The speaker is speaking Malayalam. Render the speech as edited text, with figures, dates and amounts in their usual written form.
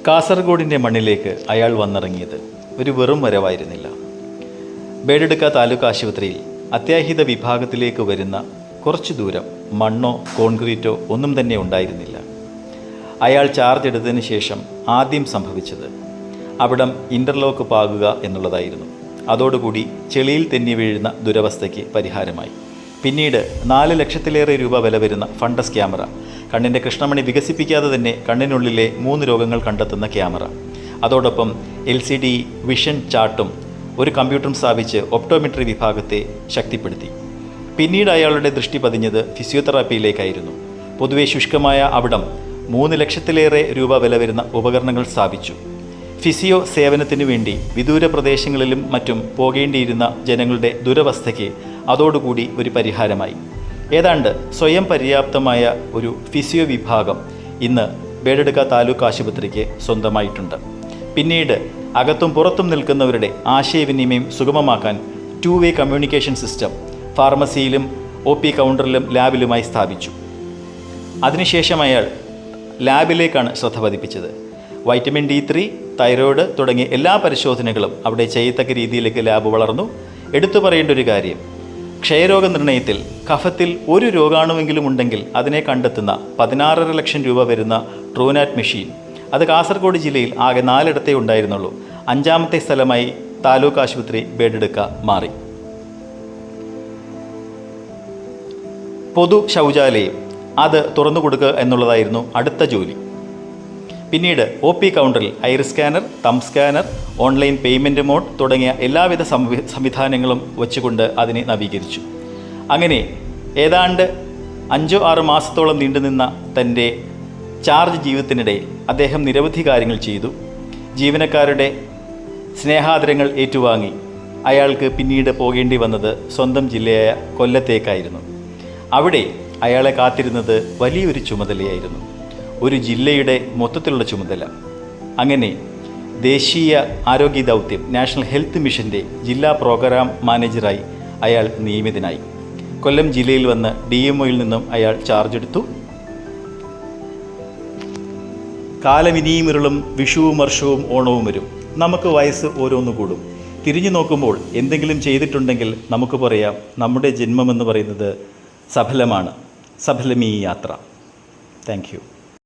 കാസർഗോഡിൻ്റെ മണ്ണിലേക്ക് അയാൾ വന്നിറങ്ങിയത് ഒരു വെറും വരവായിരുന്നില്ല. ബേഡെടുക്ക താലൂക്ക് ആശുപത്രിയിൽ അത്യാഹിത വിഭാഗത്തിലേക്ക് വരുന്ന കുറച്ചു ദൂരം മണ്ണോ കോൺക്രീറ്റോ ഒന്നും തന്നെ ഉണ്ടായിരുന്നില്ല. അയാൾ ചാർജ് എടുത്തതിന് ശേഷം ആദ്യം സംഭവിച്ചത് അവിടം ഇൻ്റർലോക്ക് പാകുക എന്നുള്ളതായിരുന്നു. അതോടുകൂടി ചെളിയിൽ തെന്നി വീഴുന്ന ദുരവസ്ഥയ്ക്ക് പരിഹാരമായി. പിന്നീട് 4 ലക്ഷത്തിലേറെ രൂപ വില വരുന്ന ഫണ്ടസ് ക്യാമറ, കണ്ണിൻ്റെ കൃഷ്ണമണി വികസിപ്പിക്കാതെ തന്നെ കണ്ണിനുള്ളിലെ 3 രോഗങ്ങൾ കണ്ടെത്തുന്ന ക്യാമറ, അതോടൊപ്പം LCD വിഷൻ ചാർട്ടും ഒരു കമ്പ്യൂട്ടറും സ്ഥാപിച്ച് ഒപ്റ്റോമെട്രി വിഭാഗത്തെ ശക്തിപ്പെടുത്തി. പിന്നീട് അയാളുടെ ദൃഷ്ടി പതിഞ്ഞത് ഫിസിയോതെറാപ്പിയിലേക്കായിരുന്നു. പൊതുവെ ശുഷ്കമായ അവിടം 3 ലക്ഷത്തിലേറെ രൂപ വില വരുന്ന ഉപകരണങ്ങൾ സ്ഥാപിച്ചു. ഫിസിയോ സേവനത്തിനു വേണ്ടി വിദൂര പ്രദേശങ്ങളിലും മറ്റും പോകേണ്ടിയിരുന്ന ജനങ്ങളുടെ ദുരവസ്ഥയ്ക്ക് അതോടുകൂടി ഒരു പരിഹാരമായി. ഏതാണ്ട് സ്വയം പര്യാപ്തമായ ഒരു ഫിസിയോ വിഭാഗം ഇന്ന് ബേഡെടുക്ക താലൂക്ക് ആശുപത്രിക്ക് സ്വന്തമായിട്ടുണ്ട്. പിന്നീട് അകത്തും പുറത്തും നിൽക്കുന്നവരുടെ ആശയവിനിമയം സുഗമമാക്കാൻ 2-വേ കമ്മ്യൂണിക്കേഷൻ സിസ്റ്റം ഫാർമസിയിലും OP കൗണ്ടറിലും ലാബിലുമായി സ്ഥാപിച്ചു. അതിനുശേഷം അയാൾ ലാബിലേക്കാണ് ശ്രദ്ധ പതിപ്പിച്ചത്. വൈറ്റമിൻ D3, തൈറോയ്ഡ് തുടങ്ങിയ എല്ലാ പരിശോധനകളും അവിടെ ചെയ്യത്തക്ക രീതിയിലേക്ക് ലാബ് വളർന്നു. എടുത്തു പറയേണ്ട ഒരു കാര്യം, ക്ഷയരോഗ നിർണയത്തിൽ കഫത്തിൽ ഒരു രോഗാണുവെങ്കിലും ഉണ്ടെങ്കിൽ അതിനെ കണ്ടെത്തുന്ന 16.5 ലക്ഷം രൂപ വരുന്ന ട്രൂനാറ്റ് മെഷീൻ, അത് കാസർഗോഡ് ജില്ലയിൽ ആകെ 4 ഇടത്തേ ഉണ്ടായിരുന്നുള്ളൂ. 5-ാമത്തെ സ്ഥലമായി താലൂക്ക് ആശുപത്രി ബേഡെടുക്ക മാറി. പൊതു ശൗചാലയം അത് തുറന്നു കൊടുക്കുക എന്നുള്ളതായിരുന്നു അടുത്ത ജോലി. പിന്നീട് OP കൗണ്ടറിൽ ഐറിസ് സ്കാനർ, തം സ്കാനർ, ഓൺലൈൻ പേയ്മെൻറ്റ് മോഡ് തുടങ്ങിയ എല്ലാവിധ സംവിധാനങ്ങളും വച്ചുകൊണ്ട് അതിനെ നവീകരിച്ചു. അങ്ങനെ ഏതാണ്ട് 5-6 മാസത്തോളം നീണ്ടുനിന്ന തൻ്റെ ചാർജ് ജീവിതത്തിനിടയിൽ അദ്ദേഹം നിരവധി കാര്യങ്ങൾ ചെയ്തു. ജീവനക്കാരുടെ സ്നേഹാദരങ്ങൾ ഏറ്റുവാങ്ങി അയാൾക്ക് പിന്നീട് പോകേണ്ടി വന്നത് സ്വന്തം ജില്ലയായ കൊല്ലത്തേക്കായിരുന്നു. അവിടെ അയാളെ കാത്തിരുന്നത് വലിയൊരു ചുമതലയായിരുന്നു, ഒരു ജില്ലയുടെ മൊത്തത്തിലുള്ള ചുമതല. അങ്ങനെ ദേശീയ ആരോഗ്യ ദൗത്യം നാഷണൽ ഹെൽത്ത് മിഷൻ്റെ ജില്ലാ പ്രോഗ്രാം മാനേജറായി അയാൾ നിയമിതനായി. കൊല്ലം ജില്ലയിൽ വന്ന് DMOയിൽ നിന്നും അയാൾ ചാർജ് എടുത്തു. കാലമിനിയുമിരുളും വിഷുവും വർഷവും ഓണവും വരും, നമുക്ക് വയസ്സ് ഓരോന്നു കൂടും. തിരിഞ്ഞു നോക്കുമ്പോൾ എന്തെങ്കിലും ചെയ്തിട്ടുണ്ടെങ്കിൽ നമുക്ക് പറയാം നമ്മുടെ ജന്മമെന്ന് പറയുന്നത് സഫലമാണ്. സഫലമീ യാത്ര. Thank you.